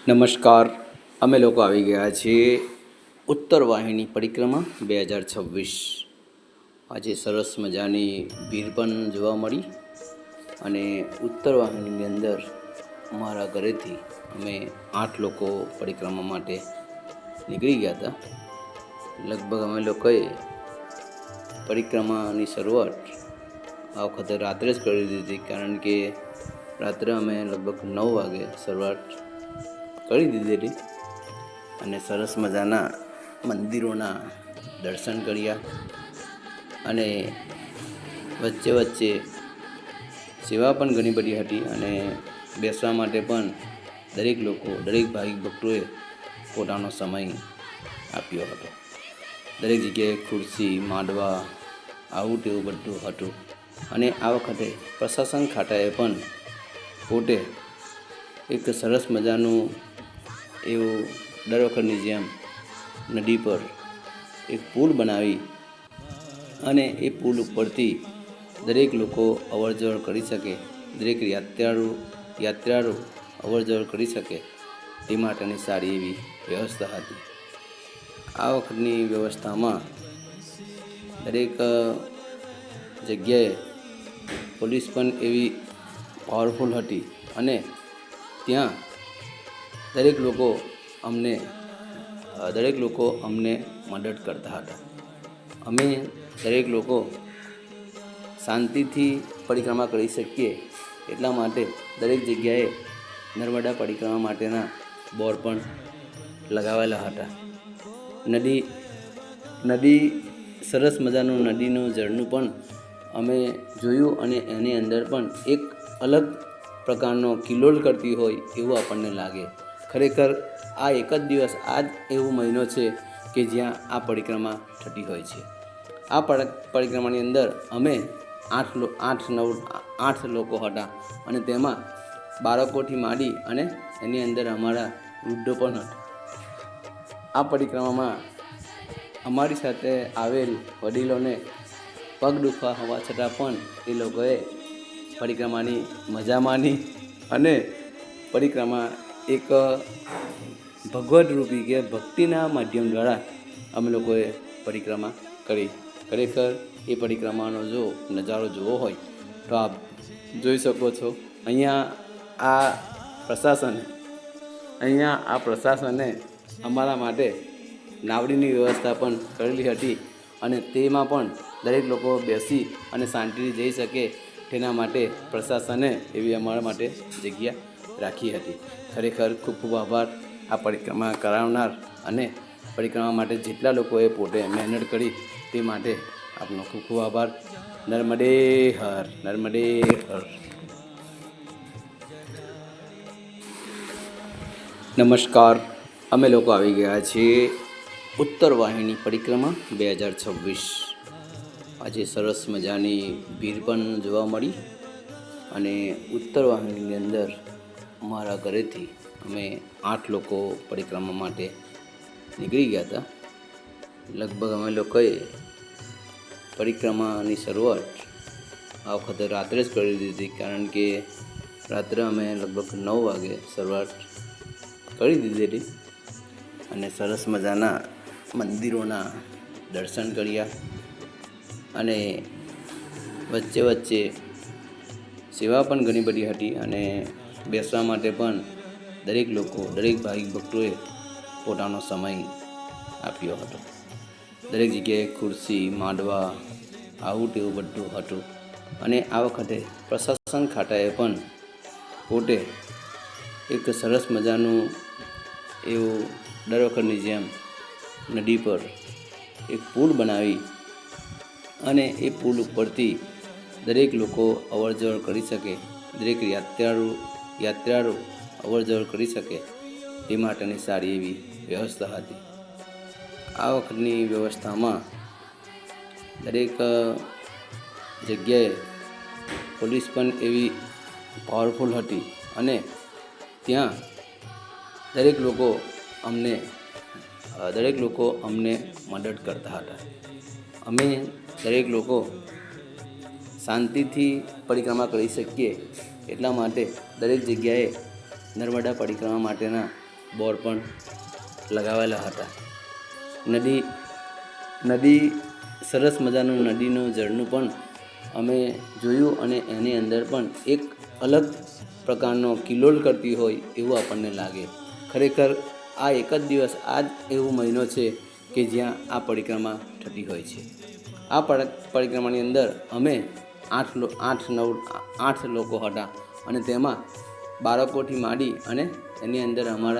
નમસ્કાર. અમે લોકો આવી ગયા છીએ ઉત્તર વાહિની પરિક્રમા 2026. આજે સરસ મજાની ભીડ પણ જોવા મળી અને ઉત્તર વાહિનીની અંદર અમારા ઘરેથી અમે 8 લોકો પરિક્રમા માટે નીકળી ગયા હતા. લગભગ અમે લોકોએ પરિક્રમાની શરૂઆત આ વખતે રાત્રે જ કરી દીધી, કારણ કે રાત્રે અમે લગભગ 9 વાગે શરૂઆત કરી દીધેલી અને સરસ મજાના મંદિરોના દર્શન કર્યા અને વચ્ચે વચ્ચે સેવા પણ ઘણી બધી હતી અને બેસવા માટે પણ દરેક ભાવિક ભક્તોએ પોતાનો સમય આપ્યો હતો. દરેક જગ્યાએ ખુરશી, માંડવા, આવું તેવું બધું હતું અને આ વખતે પ્રશાસન ખાતાએ પણ પોતે એક સરસ મજાનું એવું દર વખતની જેમ નદી પર એક પુલ બનાવી અને એ પુલ ઉપરથી દરેક લોકો અવરજવર કરી શકે, દરેક યાત્રાળુ અવરજવર કરી શકે તે માટેની સારી એવી વ્યવસ્થા હતી. આ વખતની વ્યવસ્થામાં દરેક જગ્યાએ પોલીસ પણ એવી પાવરફુલ હતી અને ત્યાં દરેક લોકો અમને મદદ કરતા હતા. અમે દરેક લોકો શાંતિથી પરિક્રમા કરી શકીએ એટલા માટે દરેક જગ્યાએ નર્મદા પરિક્રમા માટેના બોર્ડ પણ લગાવેલા હતા. નદી સરસ મજાનું નદીનું ઝરણું પણ અમે જોયું અને એની અંદર પણ એક અલગ પ્રકારનો કિલ્લોલ કરતી હોય એવું આપણને લાગે. ખરેખર આ એક જ દિવસ, આ જ એવો મહિનો છે કે જ્યાં આ પરિક્રમા થતી હોય છે. આ પરિક્રમાની અંદર અમે 8 લોકો હતા અને તેમાં બાળકોથી માંડી અને એની અંદર અમારા વૃદ્ધો પણ હતા. આ પરિક્રમામાં અમારી સાથે આવેલ વડીલોને પગ દુખવા હોવા છતાં પણ એ લોકોએ પરિક્રમાની મજા માણી અને પરિક્રમા એક ભગવદ રૂપી કે ભક્તિના માધ્યમ દ્વારા અમે લોકોએ પરિક્રમા કરી. ખરેખર એ પરિક્રમાનો જો નજારો જોવો હોય તો આપ જોઈ શકો છો. અહીંયા આ પ્રશાસને અમારા માટે નાવડીની વ્યવસ્થા પણ કરેલી હતી અને તેમાં પણ દરેક લોકો બેસી અને શાંતિથી જઈ શકે તેના માટે પ્રશાસને એવી અમારા માટે જગ્યા રાખી હતી. ખરેખર ખૂબ ખૂબ આભાર આ પરિક્રમા કરાવનાર અને પરિક્રમા માટે જેટલા લોકોએ પોતે મહેનત કરી તે માટે આપનો ખૂબ ખૂબ આભાર. નર્મદે હર, નર્મદે હર. નમસ્કાર. અમે લોકો આવી ગયા છીએ ઉત્તર વાહિની પરિક્રમા 2026. આજે સરસ મજાની ભીડ પણ જોવા મળી અને ઉત્તર વાહિનીની અંદર અમારા ઘરેથી અમે 8 લોકો પરિક્રમા માટે નીકળી ગયા હતા. લગભગ અમે લોકોએ પરિક્રમાની શરૂઆત આ વખતે રાત્રે જ કરી દીધી, કારણ કે રાત્રે અમે લગભગ 9 વાગે શરૂઆત કરી દીધેલી અને સરસ મજાના મંદિરોના દર્શન કર્યા અને વચ્ચે વચ્ચે સેવા પણ ઘણી બધી હતી અને બેસવા માટે પણ દરેક ભાવિક ભક્તોએ પોતાનો સમય આપ્યો હતો. દરેક જગ્યાએ ખુરશી, માંડવા, આવું તેવું બધું હતું અને આ વખતે પ્રશાસન ખાતાએ પણ પોતે એક સરસ મજાનું એવું દર વખતની જેમ નદી પર એક પુલ બનાવી અને એ પુલ ઉપરથી દરેક લોકો અવરજવર કરી શકે, દરેક યાત્રાળુ અવરજવર કરી શકે તે માટેની સારી એવી વ્યવસ્થા હતી. આ વખતની વ્યવસ્થામાં દરેક જગ્યાએ પોલીસ પણ એવી પાવરફુલ હતી અને ત્યાં દરેક લોકો અમને મદદ કરતા હતા. અમે દરેક લોકો શાંતિથી પરિક્રમા કરી શકીએ એટલા માટે દરેક જગ્યાએ નર્મદા પરિક્રમા માટેના બોર્ડ પણ લગાવેલા હતા. નદી સરસ મજાનું નદીનું ઝરણું પણ અમે જોયું અને એની અંદર પણ એક અલગ પ્રકારનો કિલોલ કરતી હોય એવું આપણને લાગે. ખરેખર આ એક જ દિવસ, આ જ એવો મહિનો છે કે જ્યાં આ પરિક્રમા થતી હોય છે. આ પરિક્રમાની અંદર અમે 8 લોકો હતા અને તેમાં બાળકોથી માંડી અને એની અંદર અમારા